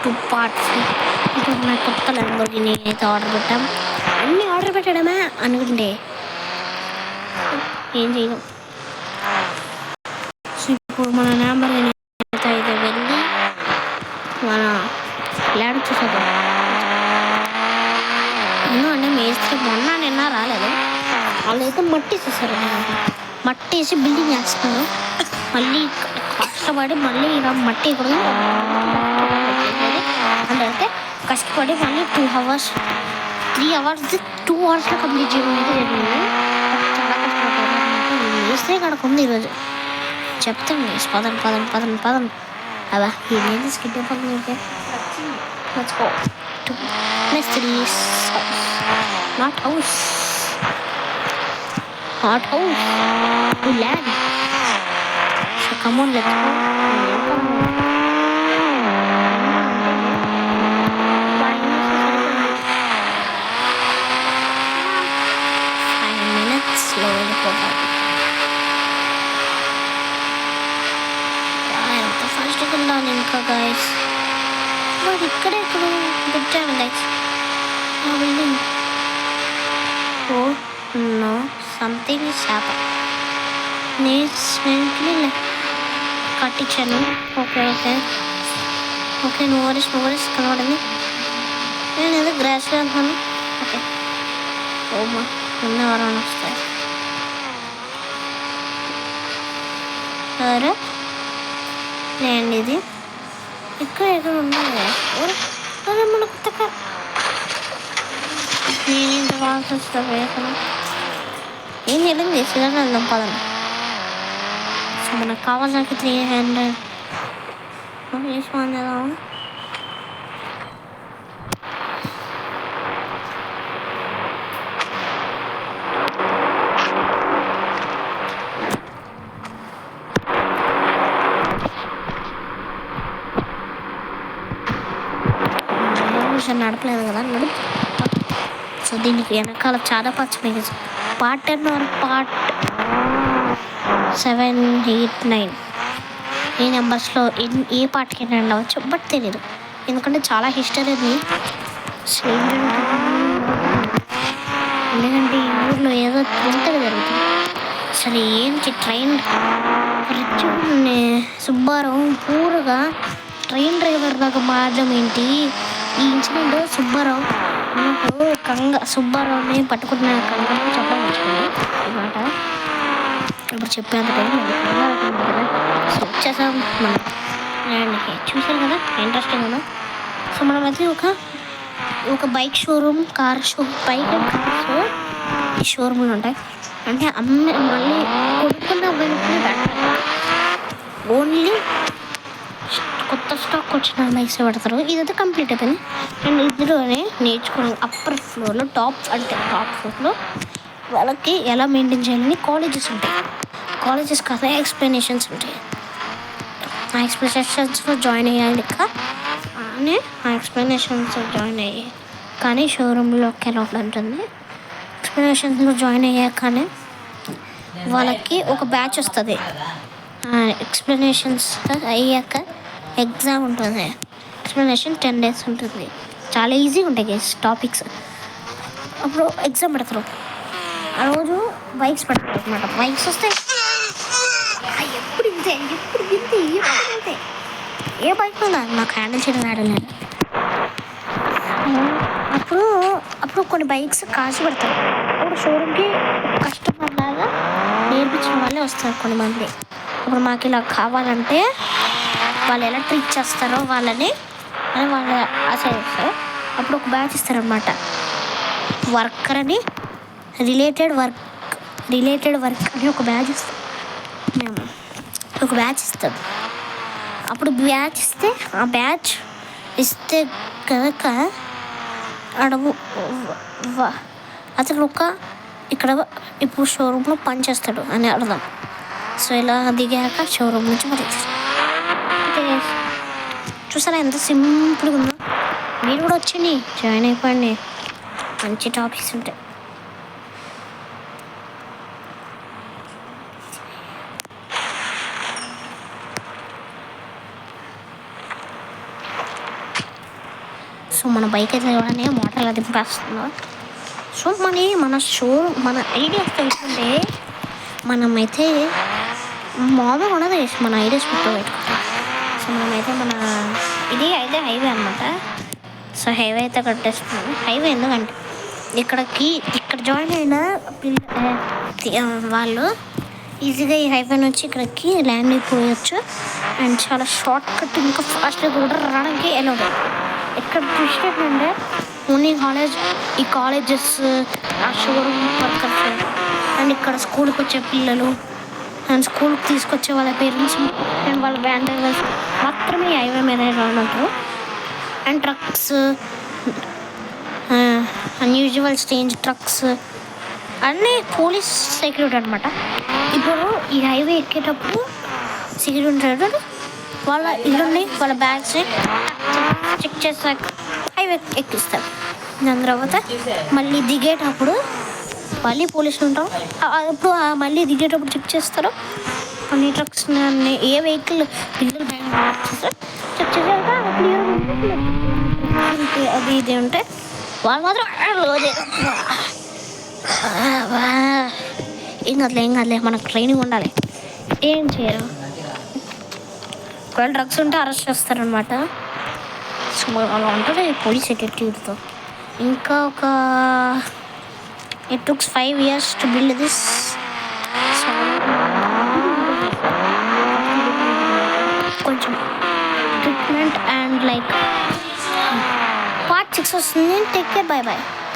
2 parts. ఇప్పుడు మన కొత్త ల్యాంబోర్గిని అయితే ఆర్డర్ పెట్టాం. అన్నీ ఆర్డర్ పెట్టడమే అనుకుంటే ఏం చేయలేం. సో ఇప్పుడు మన ల్యాంబోర్గిని అయితే వెళ్ళి మన ల్యాండ్ చూసేద్దాం. ఎందుకంటే మేస్త్రి నిన్న రాలేదు. వాళ్ళు అయితే మట్టి వేసేసారు. మట్టి వేసి బిల్డింగ్ వేస్తున్నారు. మళ్ళీ కష్టపడి మళ్ళీ ఇలా మట్టి ఇక్కడ అందుకే కష్టపడి మళ్ళీ 2 hours 3 hours 2 hours కంప్లీట్ చేయడం అయితే జరిగింది. చాలా కష్టపడ్డారు. వేస్తే ఇక్కడికి ఉంది ఈరోజు. చెప్తాను పదం అలా ఇదేంటి స్కిప్ అయిపోతుంది. Mysteries not house to land. So come on, let's go. 5 minutes slowly progress. ఎంత ఫాస్ట్గా ఉండాలి ఇంకా గైస్. బట్ ఇక్కడే పెట్టాను గైస్ ఆ building. Oh no something is happen. నేను కట్టించాను. ఓకే నో వరీస్ కనబడింది. నేను ఏదో గ్రాస్ వెళ్తాను. ఓకే ఓమా ఉన్న ఎవరైనా వస్తాయి. సరే నేను ఇది ఇక్కడ ఉండాలి. అదే మన కొత్త నేను ఇంత వాల్సి వస్తా వేయకుండా ఏం చేయలేదు. చేసేదాన్ని వెళ్దాం పదండి. సో మనకు కావాల్సిన 300 వేసి ఆన్ చేద్దాము. నడపలేదు కదా నడుపు. సో దీనికి వెనకాల చాలా పార్ట్స్ ఉన్నాయి. పార్ట్ 10 or పార్ట్ 7, 8, 9 ఈ నెంబర్స్లో ఏ పార్ట్కి అవ్వచ్చు. బట్ తెలియదు ఎందుకంటే చాలా హిస్టరీ ఉంది. ఎందుకంటే ఈ ఊర్లో ఏదో వింతగా జరుగుతుంది. అసలు ఏంటి ట్రైన్ సుబ్బారావు పూర్గా ట్రైన్ డ్రైవర్ లాగా మారడం ఏంటి? ఈ ఇన్సిడెంట్ సుబ్బారావు సుబ్బారావుని పట్టుకుంటున్న కంగారు చెప్పడం మర్చిపోయింది అన్నమాట. ఇప్పుడు చెప్పేంత టైం కదా. సో వచ్చేసాం మనం ల్యాండ్కి. చూసారు కదా ఇంట్రెస్టింగ్ కదా. సో మనమైతే ఒక bike showroom, car bike and cars ఈ షోరూమ్లు ఉంటాయి. అంటే మళ్ళీ కొనుక్కున్న బైక్ని పెట్టాలి. ఓన్లీ కొత్త స్టాక్ వచ్చిన బైక్స్ పెడతారు. ఇదైతే కంప్లీట్ అయిపోయింది. అండ్ ఇందులోనే నేర్చుకోవడం అప్పర్ ఫ్లోర్లో టాప్ ఫ్లోర్లో వాళ్ళకి ఎలా మెయింటైన్ చేయాలని కాలేజెస్ ఉంటాయి. కాలేజెస్ కదా ఎక్స్ప్లెనేషన్స్ ఉంటాయి. ఆ ఎక్స్ప్లెనేషన్స్లో జాయిన్ అయ్యాలి కానీ ఆ ఎక్స్ప్లెనేషన్స్ జాయిన్ అయ్యాయి కానీ షోరూంలోకి ఎలా ఉంటుంది. ఎక్స్ప్లెనేషన్స్లో జాయిన్ అయ్యాకనే వాళ్ళకి ఒక బ్యాచ్ వస్తుంది. ఎక్స్ప్లెనేషన్స్ అయ్యాక ఎగ్జామ్ ఉంటుంది. ఎక్స్ప్లెనేషన్ 10 days ఉంటుంది. చాలా ఈజీగా ఉంటాయి గైస్ టాపిక్స్. అప్పుడు ఎగ్జామ్ పెడతారు. ఆ రోజు బైక్స్ పెడతారు అనమాట. బైక్స్ వస్తాయి ఎప్పుడు ఇంతే ఏ బైక్ ఉందా నాకు హ్యాండిల్ చేయడం రావడం. అప్పుడు కొన్ని బైక్స్ కాసి పెడతారు. అప్పుడు షోరూమ్కి కస్టమర్ లాగా నేర్పించిన వాళ్ళే వస్తారు కొంతమంది. ఇప్పుడు మాకు ఇలా కావాలంటే వాళ్ళు ఎలా ట్రీట్ చేస్తారో వాళ్ళని వాళ్ళు ఆశ్రయిస్తారు. అప్పుడు ఒక బ్యాచ్ ఇస్తారనమాట. వర్కర్ అని రిలేటెడ్ వర్క్ అని ఒక బ్యాచ్ ఇస్తాం. మేము ఒక బ్యాచ్ ఇస్తాం. అప్పుడు బ్యాచ్ ఇస్తే కనుక అడుగు అతను ఇక్కడ ఇప్పుడు షోరూంలో పనిచేస్తాడు అని అర్థం. సో ఇలా దిగాక షోరూమ్ నుంచి మరి చూసారా ఎంత సింపుల్గా ఉందో. మీరు కూడా వచ్చండి, జాయిన్ అయిపోండి. మంచి టాపిక్స్ ఉంటాయి. సో మన బైక్ అయితే చూడనే మోటార్లో దింపేస్తుందో. సో మన ఐడియాస్ తెలుసుకుంటే మనమైతే మామూలుగా ఉండదు, మన ఐడియాస్ గుర్తు పెట్టుకుంటాం. సో మనమైతే ఇది అయితే హైవే అనమాట. సో హైవే అయితే కట్టేస్తున్నాము. హైవే ఎందుకంటే ఇక్కడ జాయిన్ అయిన వాళ్ళు ఈజీగా ఈ హైవే నుంచి ఇక్కడికి ల్యాండ్ అయిపోయచ్చు. అండ్ చాలా షార్ట్ కట్, ఇంకా ఫాస్ట్గా కూడా రావడానికి ఎలా ఉంటుంది. ఇక్కడ ట్విస్ట్ ఏంటంటే ఓన్లీ ఈ కాలేజెస్, షోరూమ్ వర్కర్స్ అండ్ ఇక్కడ స్కూల్కి వచ్చే పిల్లలు అండ్ స్కూల్కి తీసుకొచ్చే వాళ్ళ పేరెంట్స్ అండ్ వాళ్ళ వ్యాన్ డ్రైవర్స్ మాత్రమే హైవే మీద ఉంటారు. And trucks, unusual stage trucks అన్నీ పోలీస్ సెక్యూరిటీ అనమాట. ఇప్పుడు ఈ హైవే ఎక్కేటప్పుడు సెక్యూరిటీ వాళ్ళ ఇల్లుని, వాళ్ళ బ్యాగ్స్ని చెక్ చేస్తాక హైవే ఎక్కిస్తారు. దాని తర్వాత మళ్ళీ దిగేటప్పుడు మళ్ళీ పోలీసులు ఉంటారు. అప్పుడు మళ్ళీ దిగేటప్పుడు చెక్ చేస్తారు అన్ని ట్రక్స్, ఏ వెహికల్ పిల్లలు చెక్ చేసాక అది ఇది ఉంటే వాళ్ళు మాత్రం ఏం కాదులే మనకు ట్రైనింగ్ ఉండాలి. ఏం చేయరు, ఒకవేళ డ్రగ్స్ ఉంటే అరెస్ట్ చేస్తారనమాట. సో అలా ఉంటుంది పోలీస్ సెక్యూరిటీతో. ఇంకా it takes 5 years to build this. కొంచెం ట్రీట్మెంట్ అండ్ లైక్ part 6 వస్తుంది. Take care, by.